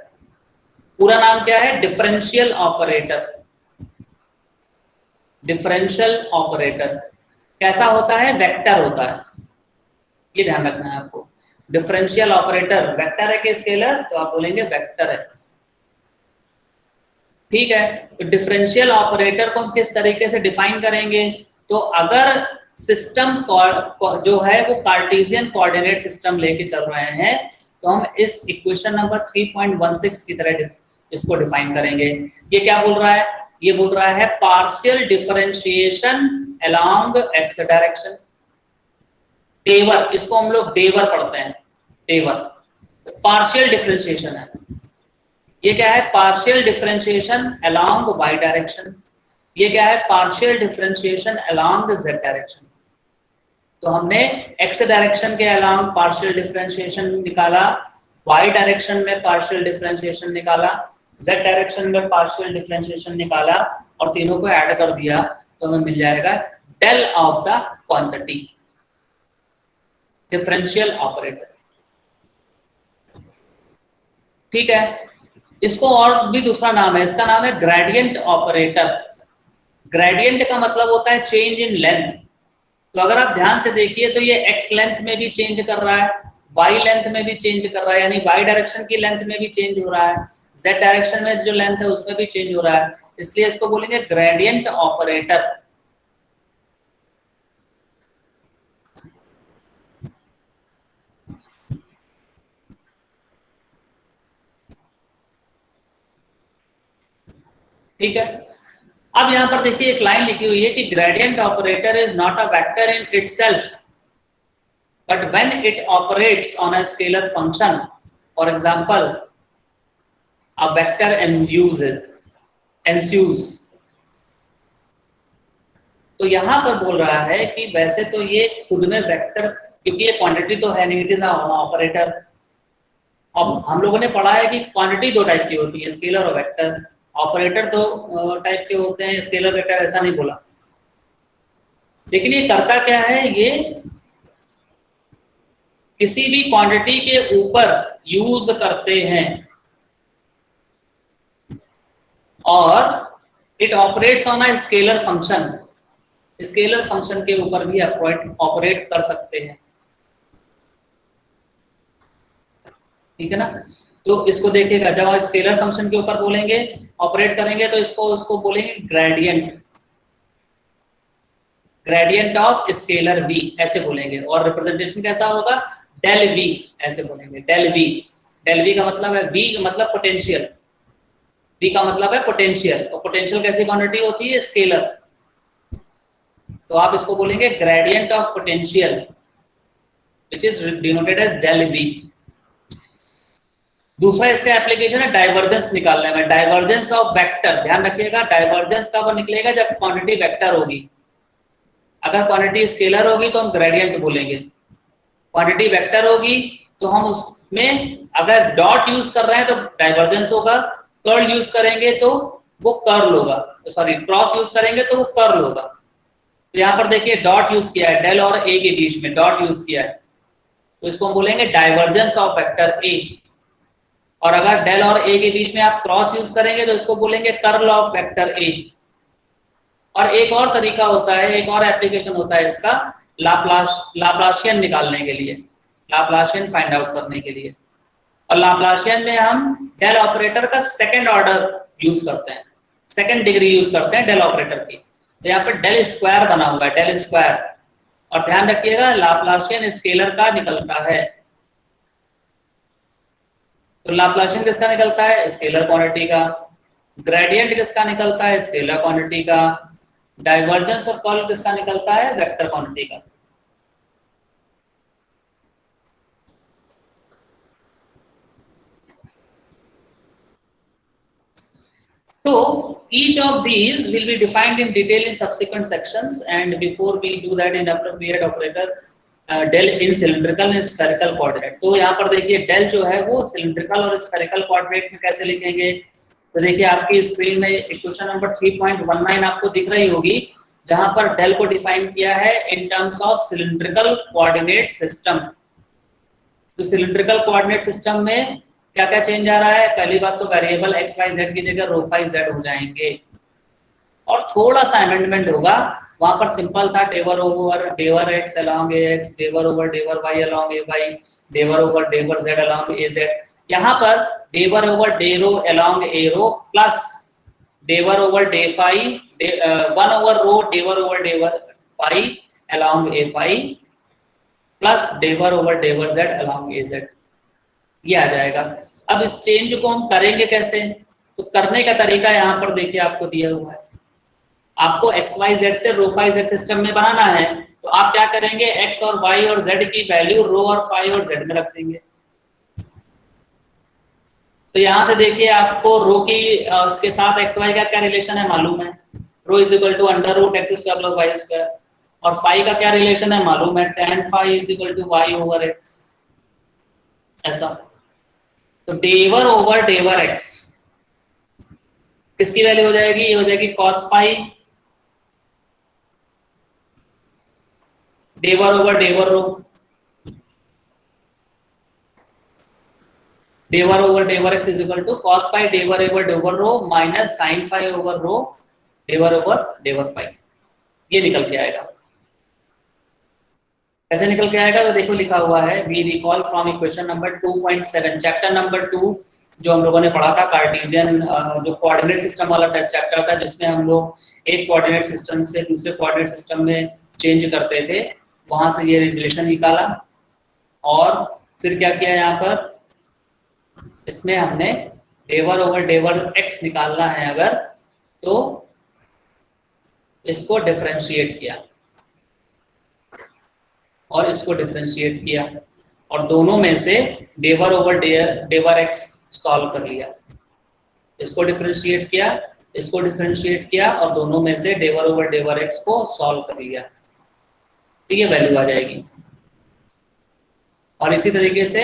पूरा नाम क्या है? Differential operator. डिफरेंशियल ऑपरेटर कैसा होता है? वेक्टर होता है, ये ध्यान रखना है आपको। डिफरेंशियल ऑपरेटर वेक्टर है कि स्केलर? तो आप बोलेंगे वेक्टर है। ठीक है, तो डिफरेंशियल ऑपरेटर को हम किस तरीके से डिफाइन करेंगे? तो अगर सिस्टम जो है वो कार्टेशियन कोऑर्डिनेट सिस्टम लेके चल रहे हैं तो हम इस इक्वेशन नंबर 3.16 की तरह इसको डिफाइन करेंगे। ये क्या बोल रहा है? ये बोल रहा है partial differentiation along X direction. Del, इसको हम लोग डेवर पढ़ते हैं, टेवर। पार्शियल डिफरेंशिएशन है, ये क्या है? Partial differentiation along Y direction. ये क्या है? Partial differentiation along Z direction. तो हमने एक्स डायरेक्शन के अलोंग पार्शियल डिफरेंशिएशन निकाला, वाई डायरेक्शन में पार्शियल डिफरेंशिएशन निकाला, जेड डायरेक्शन में पार्शियल डिफरेंशिएशन निकाला और तीनों को ऐड कर दिया तो हमें मिल जाएगा del of the quantity, differential operator. ठीक है, इसको और भी दूसरा नाम है, इसका नाम है ग्रेडियंट ऑपरेटर। ग्रेडियंट का मतलब होता है चेंज इन लेंथ। तो अगर आप ध्यान से देखिए तो ये एक्स लेंथ में भी चेंज कर रहा है, वाई लेंथ में भी चेंज कर रहा है, यानी वाई डायरेक्शन की लेंथ में भी चेंज हो रहा है, जेड डायरेक्शन में जो लेंथ है उसमें भी चेंज हो रहा है, इसलिए इसको बोलेंगे ग्रेडियंट ऑपरेटर। ठीक है, अब यहां पर देखिए एक लाइन लिखी हुई है कि gradient operator is not a vector in itself but when it operates on a scalar function, for example a vector ensues। तो यहां पर बोल रहा है कि वैसे तो ये खुद में वेक्टर, क्योंकि ये क्वांटिटी तो है नहीं, इट इज ऑपरेटर। अब हम लोगों ने पढ़ा है कि क्वांटिटी दो टाइप की होती है, स्केलर और वेक्टर। ऑपरेटर दो टाइप के होते हैं, स्केलर वेक्टर, ऐसा नहीं बोला। लेकिन ये करता क्या है? ये किसी भी क्वांटिटी के ऊपर यूज करते हैं और it operates on a scalar function. Scalar function के ऊपर भी ऑपरेट कर सकते हैं। ठीक है ना? तो इसको देखिएगा, जब आप स्केलर फंक्शन के ऊपर बोलेंगे ऑपरेट करेंगे तो इसको बोलेंगे gradient, gradient of scalar v ऐसे बोलेंगे। और रिप्रेजेंटेशन कैसा होगा? डेल v ऐसे बोलेंगे, डेल v। डेल v का मतलब है, v का मतलब पोटेंशियल, v का मतलब है पोटेंशियल, और पोटेंशियल कैसी क्वांटिटी होती है? स्केलर। तो आप इसको बोलेंगे gradient of potential which is denoted as del v। दूसरा इसका एप्लीकेशन है डाइवर्जेंस निकालने में, डाइवर्जेंस ऑफ वेक्टर। ध्यान रखिएगा, डाइवर्जेंस कब निकलेगा? जब क्वांटिटी वेक्टर होगी। अगर क्वांटिटी स्केलर होगी तो हम ग्रेडियंट बोलेंगे, क्वांटिटी वेक्टर होगी तो हम उसमें अगर डॉट यूज कर रहे हैं तो डाइवर्जेंस होगा, कर्ल यूज करेंगे तो वो कर्ल होगा, सॉरी क्रॉस यूज करेंगे तो वो कर्ल होगा। तो यहाँ पर देखिए डॉट यूज किया है, डेल और ए के बीच में डॉट यूज किया है, तो इसको हम बोलेंगे डाइवर्जेंस ऑफ वेक्टर ए। और अगर डेल और ए के बीच में आप क्रॉस यूज करेंगे तो इसको बोलेंगे कर्ल ऑफ वेक्टर ए। और एक और तरीका होता है, एक और एप्लीकेशन होता है इसका, लाप्लाशियन निकालने के लिए, लाप्लाशियन फाइंड आउट करने के लिए। और लाप्लाशियन में हम डेल ऑपरेटर का सेकंड ऑर्डर यूज करते हैं, सेकंड डिग्री यूज करते हैं डेल ऑपरेटर की। तो यहाँ पर डेल स्क्वायर बना हुआ है, डेल स्क्वायर। और ध्यान रखिएगा लाप्लाशियन स्केलर का निकलता है। तो लाप्लाशियन किसका निकलता है? स्केलर क्वांटिटी का। ग्रेडियंट किसका निकलता है? स्केलर क्वांटिटी का। डाइवर्जेंस और कर्ल किसका निकलता है? वेक्टर क्वांटिटी का। So each of these will be defined in detail in subsequent sections, and before we do that, in appropriate operator del in cylindrical and spherical coordinate। तो यहाँ पर देखिए del जो है वो cylindrical और spherical coordinate में कैसे लिखेंगे? तो देखिए आपकी स्क्रीन में इक्वेशन नंबर 3.19 आपको दिख रही होगी। जहां पर डेल को डिफाइन किया है in terms of cylindrical coordinate system. तो सिलिंड्रिकल कोऑर्डिनेट सिस्टम में क्या क्या चेंज आ रहा है? पहली बात तो वेरिएबल एक्स वाई जेड की जगह रो फाई जेड हो जाएंगे, और थोड़ा सा अमेंडमेंट होगा। वहां पर सिंपल था del over del X along A X, del over del Y along A Y, del over del Z along A Z. यहाँ पर del over del rho along A rho plus del over del phi, one over rho del over del phi along A phi plus del over del Z along A Z, ये आ जाएगा। अब इस चेंज को हम करेंगे कैसे? तो करने का तरीका यहाँ पर देखिए आपको दिया हुआ है। आपको एक्स वाई जेड से रो फाई जेड सिस्टम में बनाना है, तो आप क्या करेंगे? एक्स और वाई और जेड की वैल्यू रो और फाई और जेड में रख देंगे। तो यहां से देखिए आपको रो की के साथ एक्स वाई का क्या रिलेशन है मालूम है, rho is equal to under root X square plus Y square, और फाई का क्या रिलेशन है मालूम है, tan phi is equal to Y over X, ऐसा। तो डेवर ओवर डेवर एक्स किसकी वैल्यू हो जाएगी? ये हो जाएगी cos phi del over del rho, del over del X is equal to cos phi del over del rho minus sin phi over rho del over del phi, ये निकल के आएगा। कैसे निकल के आएगा? तो देखो लिखा हुआ है, we recall from equation number 2.7 chapter number 2 जो हम लोगों ने पढ़ा था, कार्टेशियन जो कोऑर्डिनेट सिस्टम वाला चैप्टर था, जिसमें हम लोग एक कोऑर्डिनेट सिस्टम से दूसरे कोऑर्डिनेट सिस्टम में चेंज करते थे। वहां से ये रिलेशन निकाला और फिर क्या किया, यहाँ पर इसमें हमने डेवर ओवर डेवर एक्स निकालना है अगर, तो इसको डिफरेंशिएट किया और इसको डिफरेंशिएट किया, और दोनों में से डेवर ओवर डेवर एक्स सॉल्व कर लिया। इसको डिफरेंशिएट किया, इसको डिफरेंशिएट किया, और दोनों में से डेवर ओवर डेवर एक्स को सॉल्व कर लिया, तो ये वैल्यू आ जाएगी। और इसी तरीके से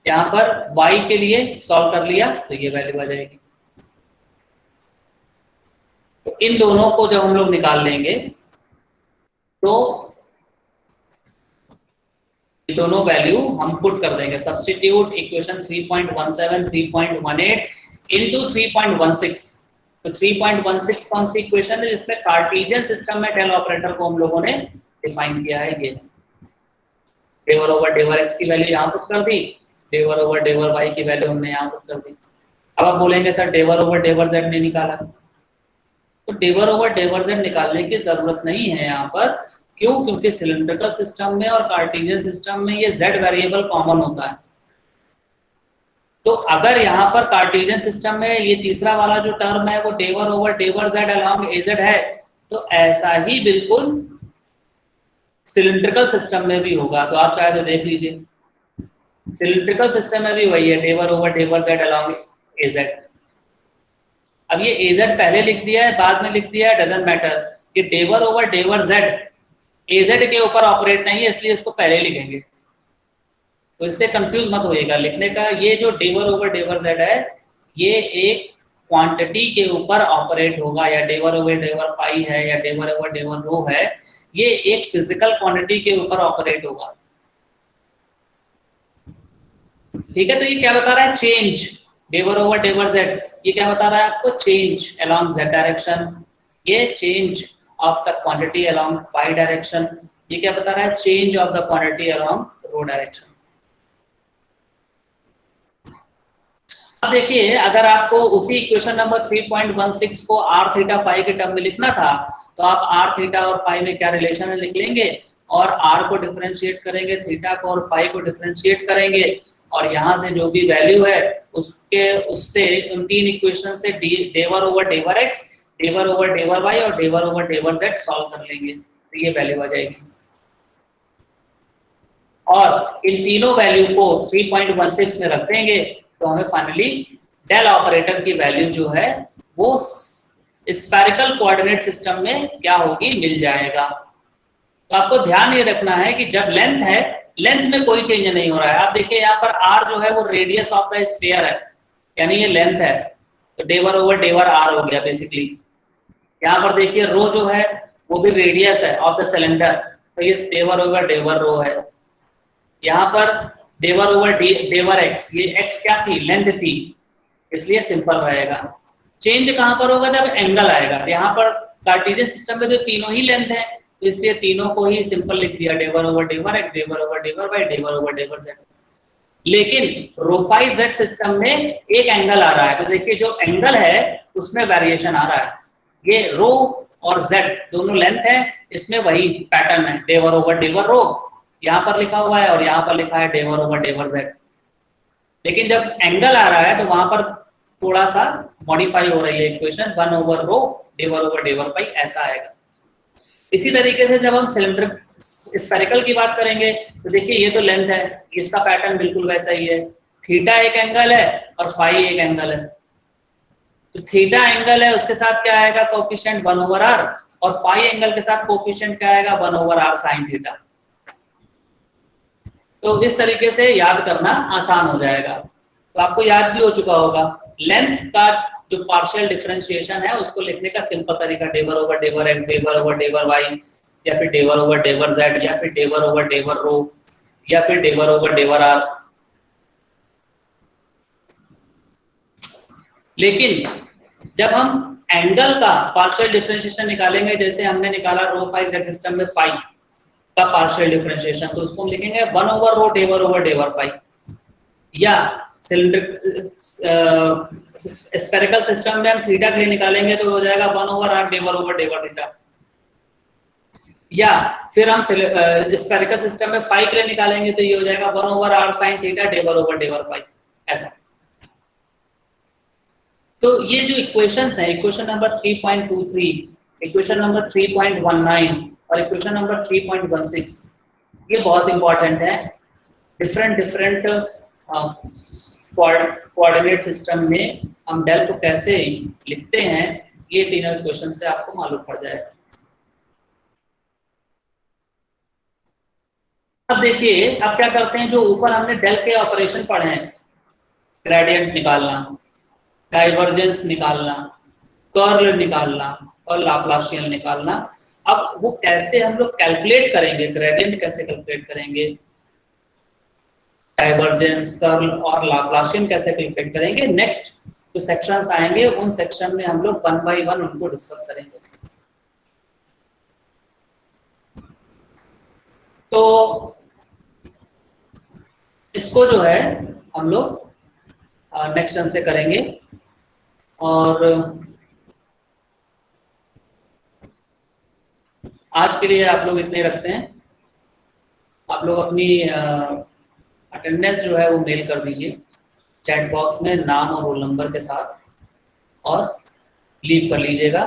यहाँ पर y के लिए सॉल्व कर लिया, तो ये वैल्यू आ जाएगी। तो इन दोनों को जब हम लोग निकाल लेंगे तो दोनों वैल्यू हम पुट कर देंगे, सब्स्टिट्यूट इक्वेशन 3.17 3.18 इनटू 3.16। तो 3.16 कौन सी इक्वेशन है? जिसमें कार्टेशियन सिस्टम में डेल ऑपरेटर को हम लोगों ने डिफाइन किया है। ये डेवर ओवर डेवर एक्स की वैल्यू यहाँ पुट कर दी, डेवर ओवर डेवर वाई की वैल्यू हमने यहाँ पुट कर दी। अब आप बोलेंगे सर डेवर ओवर डेवर जेड ने निकाला, तो डेवर ओवर डेवर जेड निकालने की जरूरत नहीं है यहाँ पर। क्यों? क्योंकि सिलिंड्रिकल सिस्टम में और कार्टेशियन सिस्टम में ये z वेरिएबल कॉमन होता है। तो अगर यहाँ पर कार्टेशियन सिस्टम में ये तीसरा वाला जो टर्म है वो डेवर over del Z along A Z है, तो ऐसा ही बिल्कुल सिलिंड्रिकल सिस्टम में भी होगा। तो आप चाहे तो देख लीजिए, सिलिंड्रिकल सिस्टम में भी वही है, डेवर over del Z along A Z. अब ये ए जेड पहले लिख दिया है, बाद में लिख दिया है, डजंट मैटर। ये डेवर over del Z A Z के ऊपर ऑपरेट नहीं है, इसलिए इसको पहले लिखेंगे। तो इससे कंफ्यूज मत होइएगा लिखने का। ये जो डेवर ओवर डेवर जेड है, ये एक क्वांटिटी के ऊपर ऑपरेट होगा, या डेवर ओवर डेवर फाई है, या डेवर ओवर डेवर रो है, ये एक फिजिकल क्वांटिटी के ऊपर ऑपरेट होगा। ठीक है, तो ये क्या बता रहा है? Change del over del Z, ये क्या बता रहा है आपको? Change along Z direction. ये change of the quantity along phi direction. ये क्या बता रहा है? Change of the quantity along rho direction. अब देखिए, अगर आपको उसी इक्वेशन नंबर 3.16 को आर थीटा फाई के टर्म में लिखना था, तो आप आर थीटा और फाई में क्या रिलेशन है लिख लेंगे, और आर को डिफरेंशिएट करेंगे, थीटा को और फाई को डिफरेंशिएट करेंगे, और यहाँ से जो भी वैल्यू है उससे उन तीन इक्वेशन से डेवर over del X, del over del Y और डेवर ओवर डेवर जेड सॉल्व कर लेंगे, तो ये वैल्यू आ जाएगी। और इन तीनों वैल्यू को 3.16 में रख देंगे, तो हमें फाइनली डेल ऑपरेटर की वैल्यू जो है वो स्फेरिकल कोऑर्डिनेट सिस्टम में क्या होगी, मिल जाएगा। तो आपको ध्यान ये रखना है कि जब लेंथ है, लेंथ में कोई चेंज नहीं हो रहा है। आप देखिए यहाँ पर r जो है वो रेडियस ऑफ द स्फीयर है, यानी ये लेंथ है, तो डेवर ओवर डेवर r हो गया बेसिकली। यहाँ पर देखिए रो जो है वो भी रेडियस है ऑफ द सिलेंडर, तो ये देवर ओवर डेवर रो है। यहाँ पर देवर ओवर डेवर एक्स, ये एक्स क्या थी, लेंथ थी, इसलिए सिंपल रहेगा। चेंज कहाँ पर होगा, जब एंगल आएगा। यहाँ पर कार्टेशियन सिस्टम में जो तीनों ही लेंथ है, तो इसलिए तीनों को ही सिंपल लिख दिया, del over del X, del over del Y, del over del Z. लेकिन रो फाई जेड सिस्टम में एक एंगल आ रहा है, तो देखिए जो एंगल है उसमें वेरिएशन आ रहा है। ये रो और जेड दोनों लेंथ है, इसमें वही पैटर्न है, डेवर ओवर डेवर रो यहाँ पर लिखा हुआ है और यहाँ पर लिखा है डेवर ओवर डेवर जेड। लेकिन जब एंगल आ रहा है तो वहां पर थोड़ा सा मॉडिफाई हो रही है equation, 1 over rho del over डेवर पाई ऐसा आएगा। इसी तरीके से जब हम सिलेंडर स्फेरिकल की बात करेंगे तो देखिए ये तो लेंथ है, इसका पैटर्न बिल्कुल वैसा ही है। थीटा एक एंगल है और फाई एक एंगल है, तो थीटा एंगल है उसके साथ क्या आएगा, कोफिशिएंट 1 ओवर आर, और फाई एंगल के साथ कोफिशिएंट क्या आएगा, 1 ओवर आर साइन थीटा। तो इस तरीके से याद करना आसान हो जाएगा। तो आपको याद भी हो चुका होगा लेंथ का जो पार्शियल डिफरेंशिएशन है उसको लिखने का सिंपल तरीका, डेवर over del X, del over del Y, या फिर डेवर ओवर डेवर जेड, या फिर डेवर ओवर डेवर रो, या फिर डेवर ओवर डेवर आर। लेकिन जब हम एंगल का पार्शियल डिफरेंशिएशन निकालेंगे, जैसे हमने निकाला रो फाई जेड सिस्टम में फाई का पार्शियल डिफरेंशिएशन, तो उसको हम लिखेंगे 1 over rho del over del phi, या सिलेंडर स्फेरिकल सिस्टम में हम थीटा के लिए निकालेंगे तो हो जाएगा 1 ओवर आर डेवर ओवर डेवर थीटा, या फिर हम स्फेरिकल सिस्टम में फाई के लिए निकालेंगे तो ये हो जाएगा 1 over R sine theta del over del phi, ऐसा। तो ये जो इक्वेशंस हैं, इक्वेशन नंबर 3.23, इक्वेशन नंबर 3.19 और इक्वेशन नंबर 3.16, ये बहुत इंपॉर्टेंट है। डिफरेंट कोऑर्डिनेट सिस्टम में हम डेल को कैसे लिखते हैं, ये तीनों इक्वेशन से आपको मालूम पड़ जाएगा। अब देखिए, अब क्या करते हैं, जो ऊपर हमने डेल के ऑपरेशन पढ़े हैं, ग्रेडियंट निकालना, डाइवर्जेंस निकालना, कर्ल निकालना और लाप्लासियन निकालना, अब वो कैसे हम लोग कैलकुलेट करेंगे, ग्रेडियंट कैसे कैलकुलेट करेंगे, डाइवर्जेंस, कर्ल और लाप्लासियन कैसे कैलकुलेट करेंगे, नेक्स्ट जो सेक्शंस आएंगे उन सेक्शन में हम लोग 1 बाय 1 उनको डिस्कस करेंगे। तो इसको जो है हम लोग नेक्स्ट से करेंगे, और आज के लिए आप लोग इतने रखते हैं। आप लोग अपनी अटेंडेंस जो है वो मेल कर दीजिए चैट बॉक्स में, नाम और रोल नंबर के साथ, और लीव कर लीजिएगा।